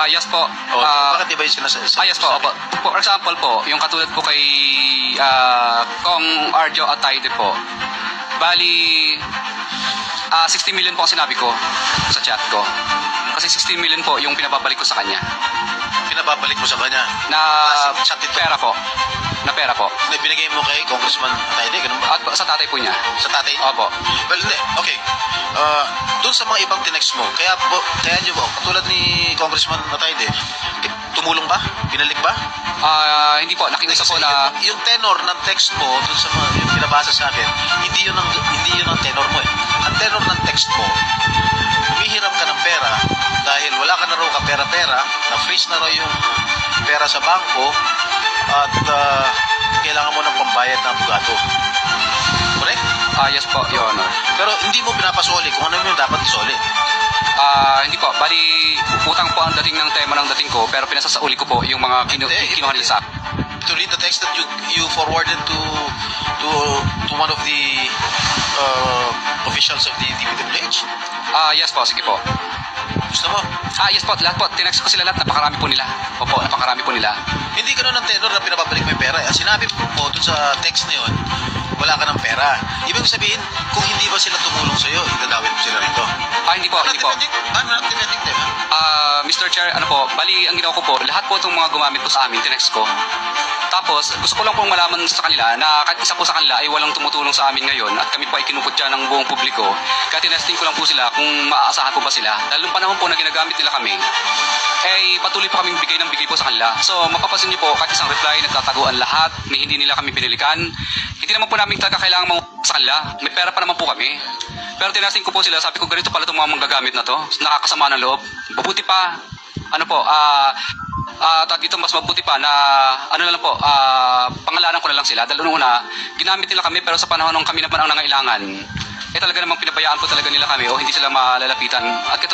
Yes po. Bakit iba yung sinasabi? Yes po, opo. For example po, yung katulad po kay Kong Arjo Atayde po. Bali, 60 million po ang sinabi ko sa chat ko. Kasi 60 million po yung pinababalik ko sa kanya. Pinababalik mo sa kanya? Na Sa tito? pera po. Na pera po. Na binigay mo kay Congressman Atayde, ganun ba? At sa tatay po niya. Sa tatay? Opo. Well, hindi. Okay. Doon sa mga ibang tinext mo, kaya nyo ba, katulad ni Congressman Atayde, tumulong ba? Binalik ba? Hindi po, nakiusap po na yung tenor ng text mo, doon sa mga yung pinabasa sa akin, hindi yun ang tenor mo eh. Ang tenor ng text mo, humihiram ka ng pera dahil wala ka na raw ka pera-pera, na-freeze na raw yung pera sa bangko, at kailangan mo ng pambayad ng abogado. Correct? yes po, Your Honor. Pero hindi mo pinapasoli kung ano yung dapat isoli. Hindi po, bali utang po ang dating ng tema ng dating ko, pero pinasasauli ko po yung mga kinuha nila sa akin. To read the text that you forwarded to one of the officials of the DPWH? Yes po, sige po. Gusto mo? Yes po, lahat po. Tinext ko sila lahat, napakarami po nila. Opo, napakarami po nila. Hindi ganun ang tenor na pinapabalik mo yung pera. Ang sinabi mo dun sa text na yun, wala ka ng pera. Ibig sabihin, kung hindi ba sila tumulong sa'yo, idadawit mo sila rito. Hindi po, hindi po. I'm not demanding them, ha? Mr. Chair, ano po, bali ang ginawa ko po, lahat po itong mga gumamit po sa amin, tinext ko. Tapos, gusto ko lang pong malaman sa kanila na kahit isa po sa kanila ay walang tumutulong sa amin ngayon at kami po ay kinukutya ng buong publiko. Kaya tinesting ko lang po sila kung maaasahan po ba sila. Dahil nung panahon po na ginagamit nila kami, patuloy po kaming bigay ng bigay po sa kanila. So, mapapansin niyo po, kahit isang reply, nagtataguan lahat, hindi nila kami pinilikan. Hindi naman po namin talaga kailangan sa kanila. May pera pa naman po kami. Pero tinasting ko po sila, sabi ko ganito pala itong mga manggagamit na to. Nakakasama ng loob. Mabuti pa, dito mas mabuti pa na pangalanan ko na lang sila. Dahil una, ginamit nila kami pero sa panahon nung kami naman ang nangailangan, talaga namang pinabayaan po talaga nila kami o hindi sila malalapitan. At ito na